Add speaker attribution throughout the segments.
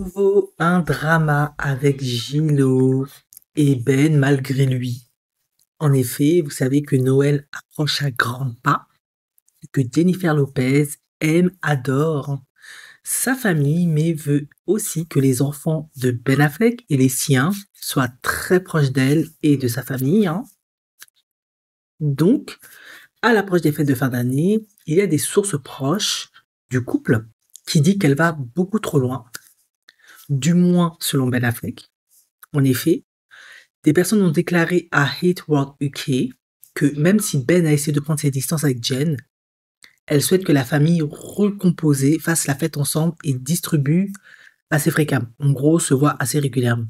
Speaker 1: Nouveau, un drama avec Gillo et Ben malgré lui. En effet, vous savez que Noël approche à grands pas, et que Jennifer Lopez aime, adore sa famille, mais veut aussi que les enfants de Ben Affleck et les siens soient très proches d'elle et de sa famille, hein. Donc, à l'approche des fêtes de fin d'année, il y a des sources proches du couple qui dit qu'elle va beaucoup trop loin, du moins selon Ben Affleck. En effet, des personnes ont déclaré à Hate World UK que même si Ben a essayé de prendre ses distances avec Jen, elle souhaite que la famille recomposée fasse la fête ensemble et distribue assez fréquemment. En gros, se voit assez régulièrement.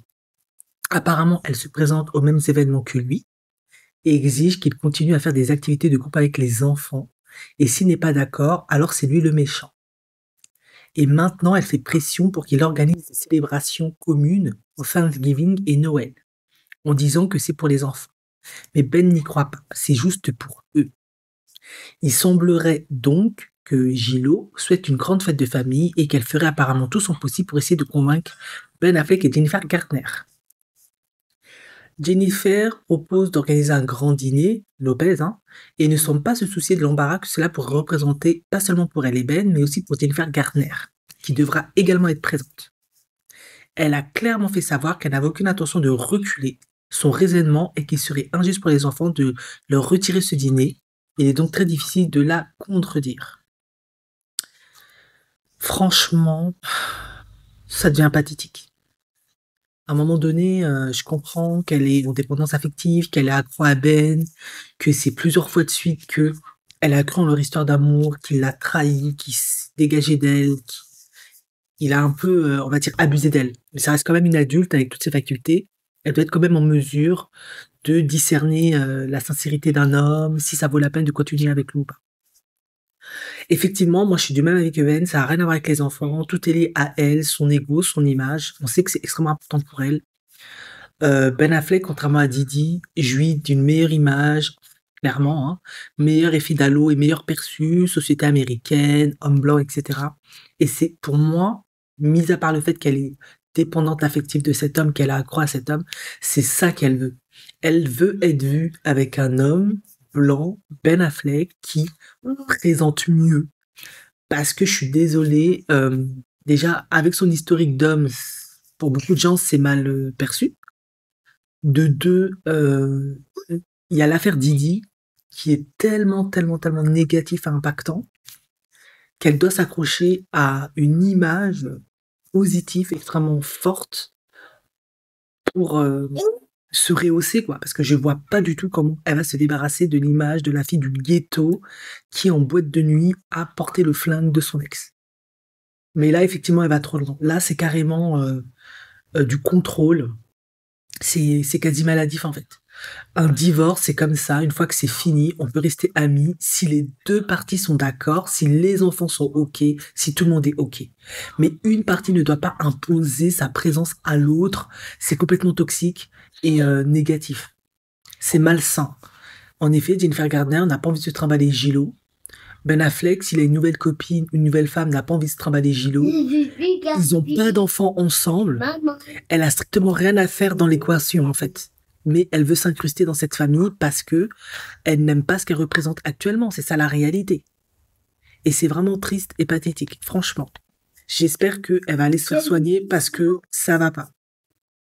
Speaker 1: Apparemment, elle se présente aux mêmes événements que lui et exige qu'il continue à faire des activités de groupe avec les enfants. Et s'il n'est pas d'accord, alors c'est lui le méchant. Et maintenant, elle fait pression pour qu'il organise des célébrations communes au Thanksgiving et Noël, en disant que c'est pour les enfants. Mais Ben n'y croit pas, c'est juste pour eux. Il semblerait donc que Gillo souhaite une grande fête de famille et qu'elle ferait apparemment tout son possible pour essayer de convaincre Ben Affleck et Jennifer Garner. Jennifer propose d'organiser un grand dîner, Lopez, hein, et ne semble pas se soucier de l'embarras que cela pourrait représenter, pas seulement pour elle et Ben, mais aussi pour Jennifer Garner, qui devra également être présente. Elle a clairement fait savoir qu'elle n'avait aucune intention de reculer son raisonnement et qu'il serait injuste pour les enfants de leur retirer ce dîner. Il est donc très difficile de la contredire. Franchement, ça devient pathétique. À un moment donné, je comprends qu'elle est en dépendance affective, qu'elle est accro à Ben, que c'est plusieurs fois de suite que elle a cru en leur histoire d'amour, qu'il l'a trahi, qu'il s'est dégagé d'elle, qu'il a un peu, on va dire, abusé d'elle. Mais ça reste quand même une adulte avec toutes ses facultés. Elle doit être quand même en mesure de discerner la sincérité d'un homme, si ça vaut la peine de continuer avec lui ou pas. Effectivement, moi je suis du même avis que Ben, ça n'a rien à voir avec les enfants, tout est lié à elle, son ego, son image. On sait que c'est extrêmement important pour elle. Ben Affleck, contrairement à Didi, jouit d'une meilleure image, clairement, hein, meilleur effet d'halo et meilleur perçu, société américaine, homme blanc, etc. Et c'est pour moi, mis à part le fait qu'elle est dépendante affective de cet homme, qu'elle a accro à cet homme, c'est ça qu'elle veut. Elle veut être vue avec un homme blanc, Ben Affleck, qui présente mieux. Parce que je suis désolée, déjà, avec son historique d'homme, pour beaucoup de gens, c'est mal perçu. De deux, il y a l'affaire Didi, qui est tellement, tellement, tellement négatif et impactant, qu'elle doit s'accrocher à une image positive extrêmement forte pour se rehausser, quoi. Parce que je vois pas du tout comment elle va se débarrasser de l'image de la fille du ghetto qui, en boîte de nuit, a porté le flingue de son ex. Mais là, effectivement, elle va trop loin. Là, c'est carrément du contrôle. C'est quasi maladif, en fait. Un divorce, c'est comme ça. Une fois que c'est fini, on peut rester amis si les deux parties sont d'accord, si les enfants sont OK, si tout le monde est OK. Mais une partie ne doit pas imposer sa présence à l'autre. C'est complètement toxique et négatif. C'est malsain. En effet, Jennifer Gardner n'a pas envie de se trimballer Gillo. Ben Affleck, s'il a une nouvelle copine, une nouvelle femme, n'a pas envie de se trimballer Gillo. Ils ont pas d'enfants ensemble. Elle a strictement rien à faire dans l'équation, en fait. Mais elle veut s'incruster dans cette famille parce que elle n'aime pas ce qu'elle représente actuellement. C'est ça la réalité. Et c'est vraiment triste et pathétique, franchement. J'espère qu'elle va aller se faire soigner parce que ça va pas.